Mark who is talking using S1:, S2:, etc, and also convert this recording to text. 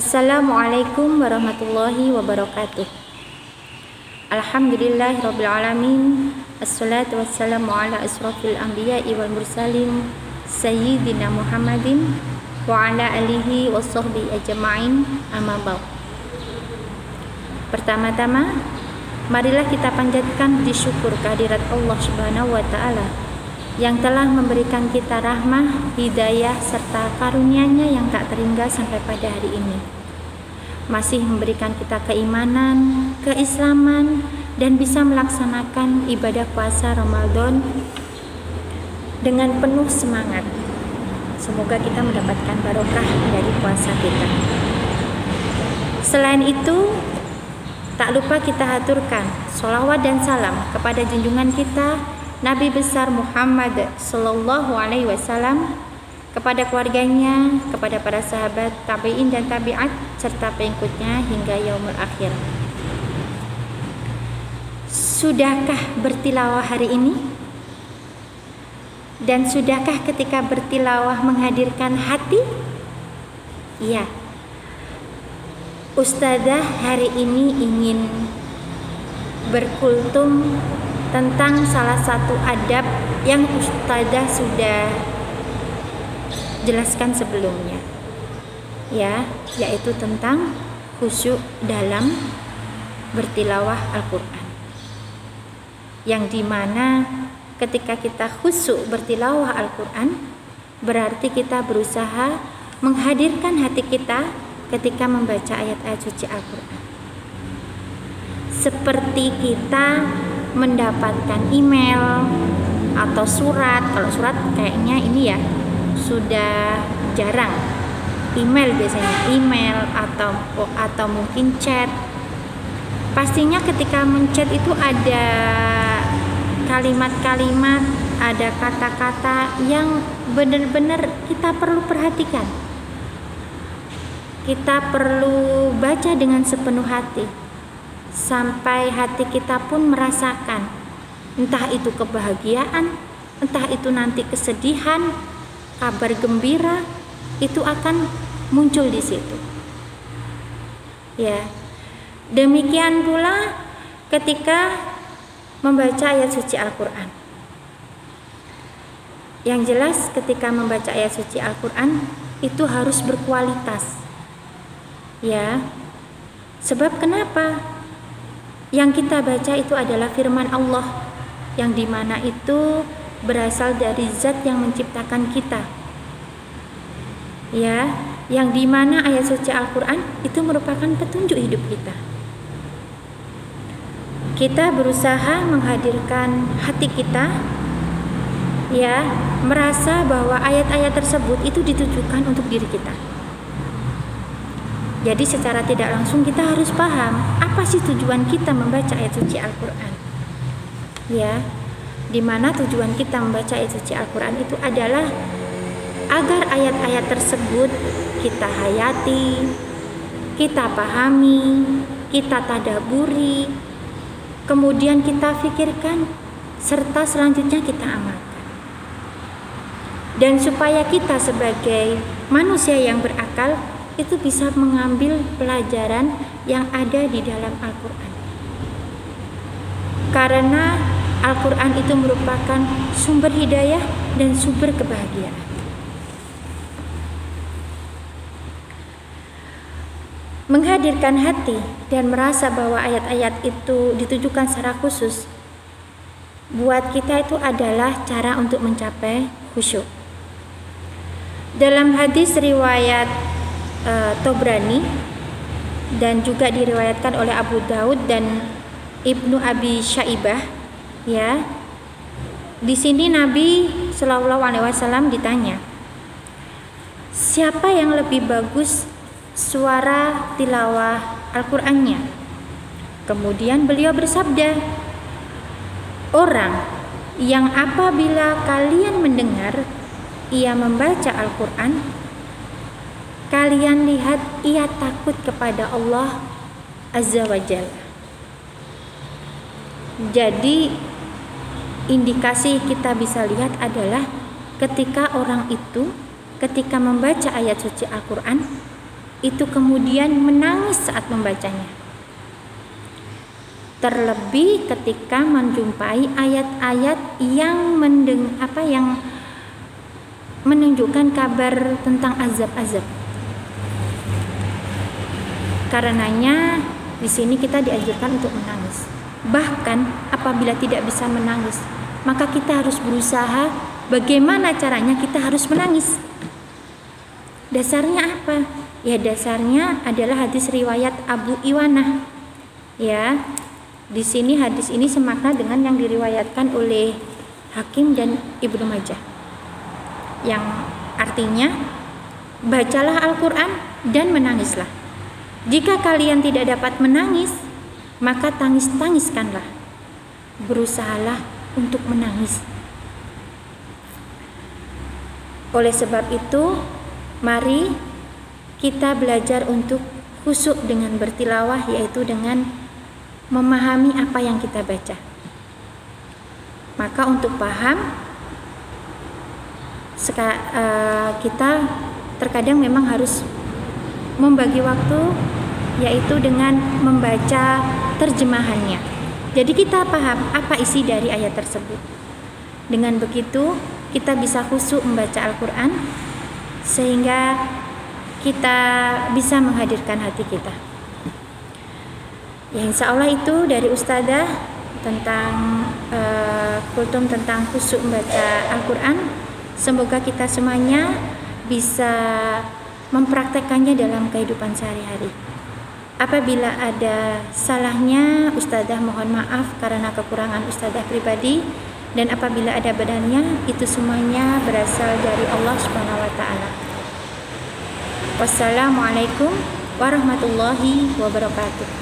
S1: Assalamualaikum warahmatullahi wabarakatuh. Alhamdulillahirabbil alamin. Assalatu wassalamu ala asrofil anbiya'i wal mursalin sayyidina Muhammadin wa ala alihi washabbihi ajma'in, amma ba'd. Pertama-tama, marilah kita panjatkan puji syukur kehadirat Allah Subhanahu wa taala yang telah memberikan kita rahmah, hidayah, serta karunia-Nya yang tak terhingga sampai pada hari ini. Masih memberikan kita keimanan, keislaman, dan bisa melaksanakan ibadah puasa Ramadan dengan penuh semangat. Semoga kita mendapatkan barokah dari puasa kita. Selain itu, tak lupa kita haturkan sholawat dan salam kepada junjungan kita Nabi besar Muhammad Sallallahu Alaihi Wasallam, kepada keluarganya, kepada para sahabat, tabi'in dan tabi'at, serta pengikutnya hingga yaumul akhir. Sudahkah bertilawah hari ini? Dan sudahkah ketika bertilawah menghadirkan hati? Iya. Ustazah hari ini ingin berkultum tentang salah satu adab yang Ustazah sudah jelaskan sebelumnya, ya, yaitu tentang khusyuk dalam bertilawah Al-Quran, yang dimana ketika kita khusyuk bertilawah Al-Quran berarti kita berusaha menghadirkan hati kita ketika membaca ayat-ayat suci Al-Quran, seperti kita mendapatkan email atau surat. Kalau surat kayaknya ini ya sudah jarang. Email biasanya, email atau mungkin chat. Pastinya ketika menchat itu ada kalimat-kalimat, ada kata-kata yang benar-benar kita perlu perhatikan. Kita perlu baca dengan sepenuh hati, sampai hati kita pun merasakan, entah itu kebahagiaan, entah itu nanti kesedihan, kabar gembira, itu akan muncul di situ. Ya, demikian pula ketika membaca ayat suci Al-Quran. Yang jelas ketika membaca ayat suci Al-Quran itu harus berkualitas. Ya, sebab kenapa? Yang kita baca itu adalah firman Allah, yang dimana itu berasal dari zat yang menciptakan kita, ya, yang dimana ayat suci Al-Quran itu merupakan petunjuk hidup kita. Kita berusaha menghadirkan hati kita, ya, merasa bahwa ayat-ayat tersebut itu ditujukan untuk diri kita. Jadi secara tidak langsung kita harus paham apa sih tujuan kita membaca ayat suci Al-Quran, ya, dimana tujuan kita membaca ayat suci Al-Quran itu adalah agar ayat-ayat tersebut kita hayati, kita pahami, kita tadaburi, kemudian kita pikirkan, serta selanjutnya kita amalkan. Dan supaya kita sebagai manusia yang berakal itu bisa mengambil pelajaran yang ada di dalam Al-Quran. Karena Al-Quran itu merupakan sumber hidayah dan sumber kebahagiaan. Menghadirkan hati dan merasa bahwa ayat-ayat itu ditujukan secara khusus buat kita itu adalah cara untuk mencapai khusyuk. Dalam hadis riwayat Tobrani dan juga diriwayatkan oleh Abu Daud dan Ibnu Abi Syaibah, ya. Di sini Nabi Shallallahu Alaihi Wasallam ditanya, siapa yang lebih bagus suara tilawah Al-Qur'annya? Kemudian beliau bersabda, orang yang apabila kalian mendengar ia membaca Al-Qur'an, kalian lihat ia takut kepada Allah Azza wa Jalla. Jadi indikasi kita bisa lihat adalah ketika orang itu ketika membaca ayat suci Al-Quran itu kemudian menangis saat membacanya. Terlebih ketika menjumpai ayat-ayat yang menunjukkan kabar tentang azab-azab. Karenanya di sini kita dianjurkan untuk menangis. Bahkan apabila tidak bisa menangis, maka kita harus berusaha bagaimana caranya kita harus menangis. Dasarnya apa? Ya, dasarnya adalah hadis riwayat Abu Iwanah. Ya, di sini hadis ini semakna dengan yang diriwayatkan oleh Hakim dan Ibnu Majah, yang artinya bacalah Al-Quran dan menangislah. Jika kalian tidak dapat menangis, maka tangis-tangiskanlah. Berusahalah untuk menangis. Oleh sebab itu, mari kita belajar untuk khusyuk dengan bertilawah, yaitu dengan memahami apa yang kita baca. Maka untuk paham, kita terkadang memang harus membagi waktu, yaitu dengan membaca terjemahannya. Jadi kita paham apa isi dari ayat tersebut. Dengan begitu kita bisa khusyuk membaca Al-Quran, sehingga kita bisa menghadirkan hati kita. Ya, insya Allah itu dari Ustazah tentang kultum tentang khusyuk membaca Al-Quran. Semoga kita semuanya bisa mempraktekkannya dalam kehidupan sehari-hari. Apabila ada salahnya, Ustazah mohon maaf karena kekurangan Ustazah pribadi, dan apabila ada benarnya, itu semuanya berasal dari Allah Subhanahu wa taala. Wassalamualaikum warahmatullahi wabarakatuh.